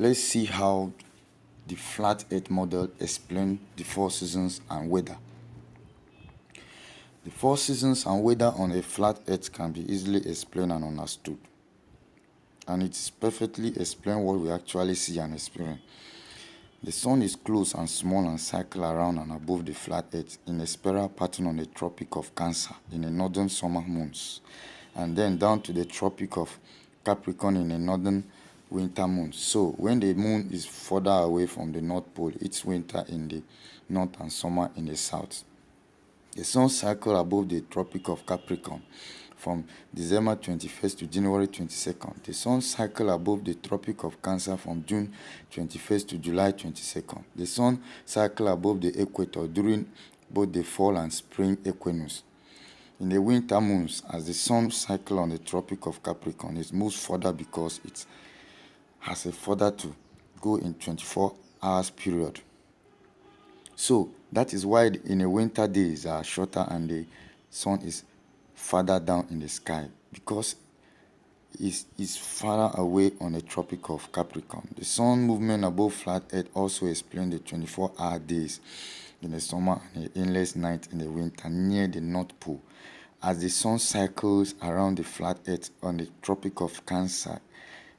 let's see how the flat earth model explains the 4 seasons and weather. The 4 seasons and weather on a flat earth can be easily explained and understood. And it is perfectly explained what we actually see and experience. The sun is close and small and cycle around and above the flat earth in a spiral pattern on the Tropic of Cancer in the northern summer months, and then down to the Tropic of Capricorn in the northern winter months. So when the moon is further away from the North Pole, it's winter in the north and summer in the south. The sun cycles above the Tropic of Capricorn from December 21st to January 22nd. The sun cycles above the Tropic of Cancer from June 21st to July 22nd. The sun cycles above the equator during both the fall and spring equinox. In the winter months, as the sun cycles on the Tropic of Capricorn, it moves further because it has a further to go in 24 hours period. So that is why in the winter days are shorter and the sun is farther down in the sky, because it is farther away on the Tropic of Capricorn. The sun movement above flat earth also explains the 24-hour days in the summer and the endless night in the winter near the North Pole. As the sun cycles around the flat earth on the Tropic of Cancer,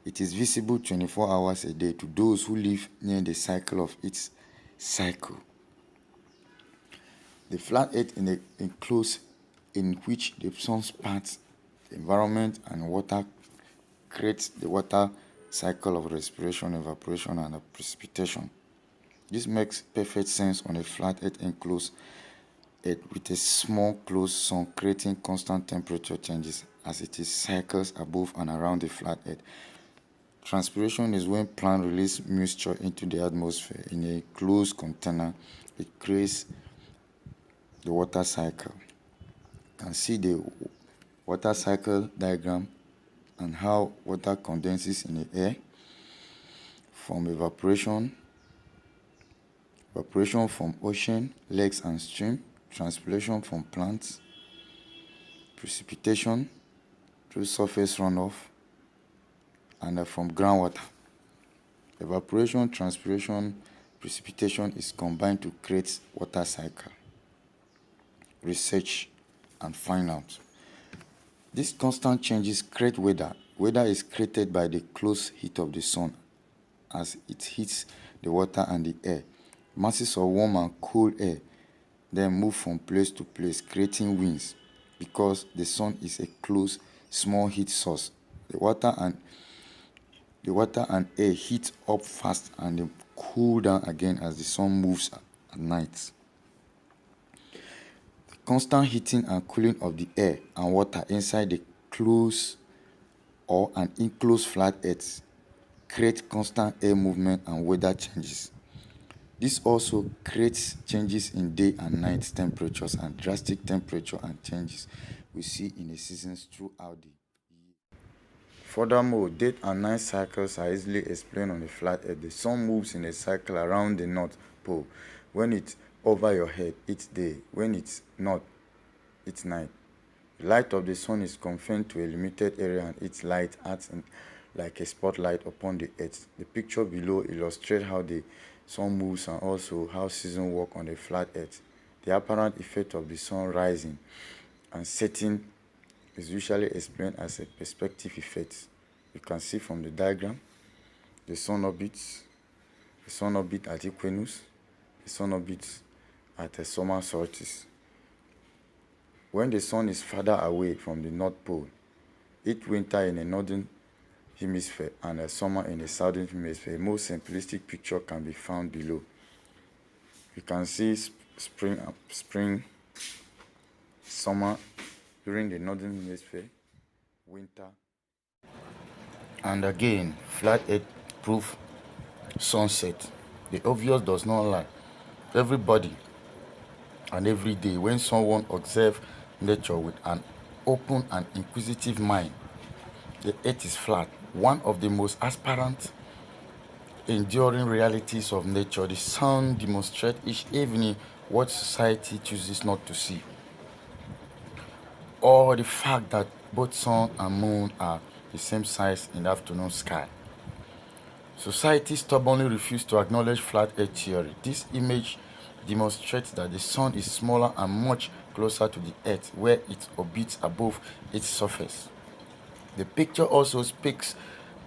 it is visible 24 hours a day to those who live near the cycle of its cycle. The flat earth in the enclosed in which the sun's path, the environment, and water creates the water cycle of respiration, evaporation, and precipitation. This makes perfect sense on a flat earth enclosed earth with a small closed sun creating constant temperature changes as it is cycles above and around the flat earth. Transpiration is when plants release moisture into the atmosphere in a closed container. It creates the water cycle. You can see the water cycle diagram and how water condenses in the air from evaporation from ocean, lakes and streams, transpiration from plants, precipitation through surface runoff, and from groundwater. Evaporation, transpiration, precipitation is combined to create water cycle. Research and find out. These constant changes create weather. Weather is created by the close heat of the sun as it heats the water and the air. Masses of warm and cool air then move from place to place, creating winds. Because the sun is a close, small heat source, the water and air heat up fast and then cool down again as the sun moves at night. Constant heating and cooling of the air and water inside the closed or an enclosed flat earth create constant air movement and weather changes. This also creates changes in day and night temperatures and drastic temperature and changes we see in the seasons throughout the year. Furthermore, date and night cycles are easily explained on the flat earth. The sun moves in a cycle around the North Pole. When it's over your head, it's day. When it's not, it's night. The light of the sun is confined to a limited area and its light acts like a spotlight upon the earth. The picture below illustrates how the sun moves and also how seasons work on the flat earth. The apparent effect of the sun rising and setting is usually explained as a perspective effect. You can see from the diagram the sun orbits at equinox, the sun orbits at a summer solstice. When the sun is farther away from the North Pole, each winter in the northern hemisphere and a summer in the southern hemisphere, a more simplistic picture can be found below. You can see spring, summer during the northern hemisphere, winter, and again flat earth proof sunset. The obvious does not lie. Everybody and every day when someone observes nature with an open and inquisitive mind, the earth is flat. One of the most apparent enduring realities of nature, the sun demonstrates each evening what society chooses not to see, or the fact that both sun and moon are the same size in the afternoon sky. Society stubbornly refused to acknowledge flat earth theory. This image demonstrates that the sun is smaller and much closer to the earth, where it orbits above its surface. The picture also speaks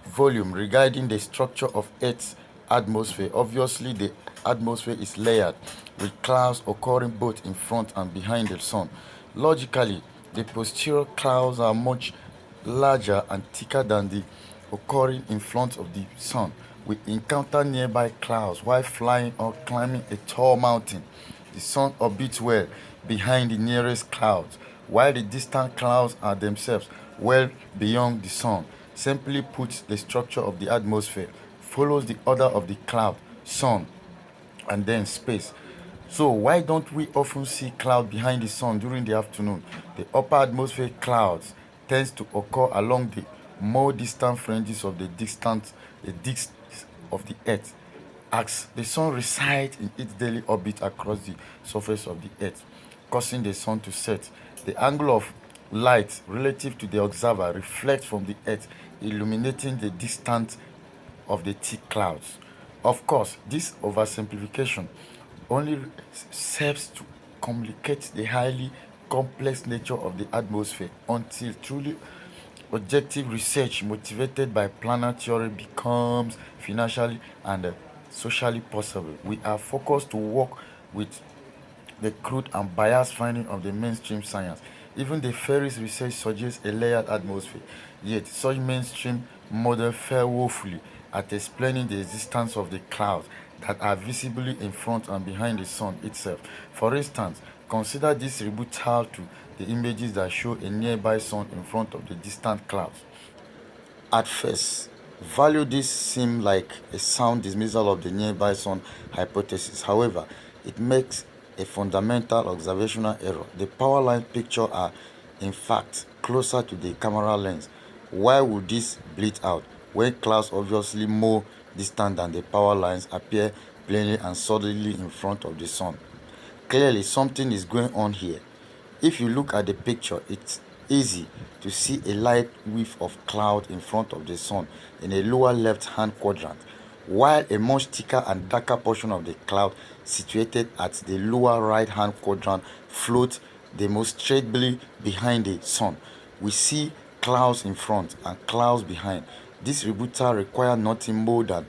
volume regarding the structure of Earth's atmosphere. Obviously, the atmosphere is layered with clouds occurring both in front and behind the sun. Logically, the posterior clouds are much larger and thicker than the occurring in front of the sun. We encounter nearby clouds while flying or climbing a tall mountain. The sun orbits well behind the nearest clouds, while the distant clouds are themselves well beyond the sun. Simply put, the structure of the atmosphere follows the order of the cloud, sun, and then space. So why don't we often see cloud behind the sun during the afternoon? The upper atmosphere clouds tends to occur along the more distant fringes of the disk of the earth, as the sun resides in its daily orbit across the surface of the earth, causing the sun to set. The angle of light relative to the observer reflects from the earth, illuminating the distance of the thick clouds. Of course, this oversimplification only serves to complicate the highly complex nature of the atmosphere until truly objective research motivated by planar theory becomes financially and socially possible. We are focused to work with the crude and biased finding of the mainstream science. Even the Ferris research suggests a layered atmosphere, yet such mainstream model fail woefully at explaining the existence of the clouds that are visibly in front and behind the sun itself. For instance, consider this rebuttal to the images that show a nearby sun in front of the distant clouds. At first value, this seems like a sound dismissal of the nearby sun hypothesis. However, it makes a fundamental observational error. The power line pictures are in fact closer to the camera lens. Why would this bleed out when clouds obviously more distant than the power lines appear plainly and suddenly in front of the sun? Clearly, something is going on here. If you look at the picture, it's easy to see a light whiff of cloud in front of the sun in a lower left-hand quadrant, while a much thicker and darker portion of the cloud situated at the lower right-hand quadrant floats demonstrably behind the sun. We see clouds in front and clouds behind. This rebuttal requires nothing more than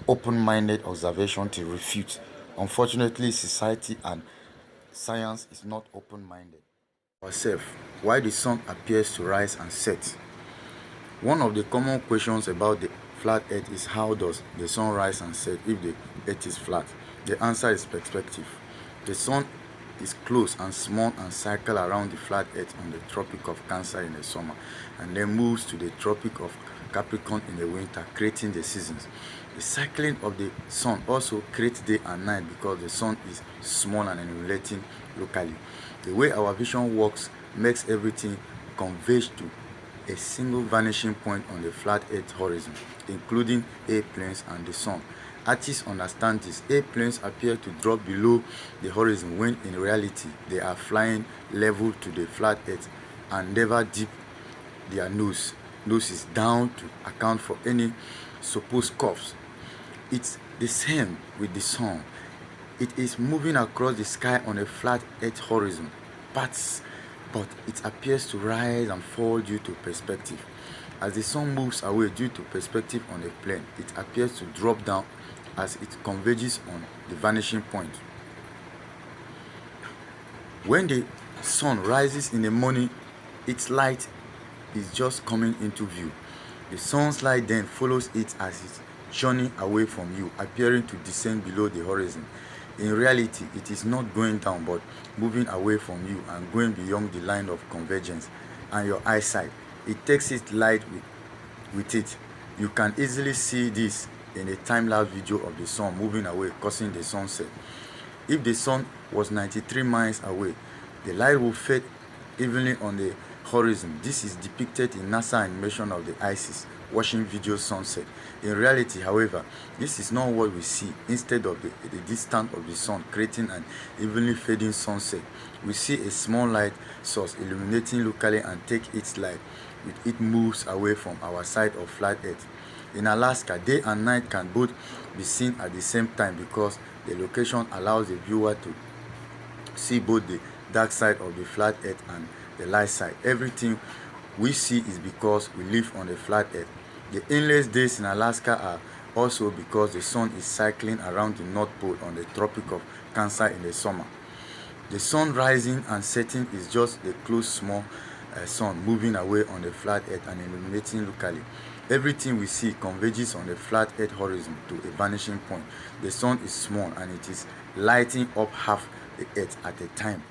open-minded observation to refute. Unfortunately, society and science is not open-minded. Ourselves, why the sun appears to rise and set. One of the common questions about the flat earth is how does the sun rise and set if the earth is flat? The answer is perspective. The sun is close and small and cycles around the flat earth on the Tropic of Cancer in the summer and then moves to the Tropic of Capricorn in the winter, creating the seasons. The cycling of the sun also creates day and night because the sun is small and illuminating locally. The way our vision works makes everything converge to a single vanishing point on the flat earth horizon, including airplanes and the sun. Artists understand this. Airplanes appear to drop below the horizon when in reality they are flying level to the flat earth and never dip their noses down to account for any supposed curves. It's the same with the sun. It is moving across the sky on a flat earth horizon, but it appears to rise and fall due to perspective. As the sun moves away due to perspective on a plane, it appears to drop down as it converges on the vanishing point. When the sun rises in the morning, its light is just coming into view. The sun's light then follows it as it journey away from you, appearing to descend below the horizon. In reality, it is not going down but moving away from you and going beyond the line of convergence and your eyesight. It takes its light with it. You can easily see this in a time-lapse video of the sun moving away, causing the sunset. If the sun was 93 miles away, the light will fade evenly on the horizon. This is depicted in NASA animation of the ISIS watching video sunset. In reality, however, this is not what we see. Instead of the distance of the sun creating an evenly fading sunset, we see a small light source illuminating locally and take its light with it moves away from our side of flat earth. In Alaska, day and night can both be seen at the same time because the location allows the viewer to see both the dark side of the flat earth and the light side. Everything we see is because we live on the flat earth. The endless days in Alaska are also because the sun is cycling around the North Pole on the Tropic of Cancer in the summer. The sun rising and setting is just the close small sun moving away on the flat earth and illuminating locally. Everything we see converges on the flat earth horizon to a vanishing point. The sun is small and it is lighting up half the earth at a time.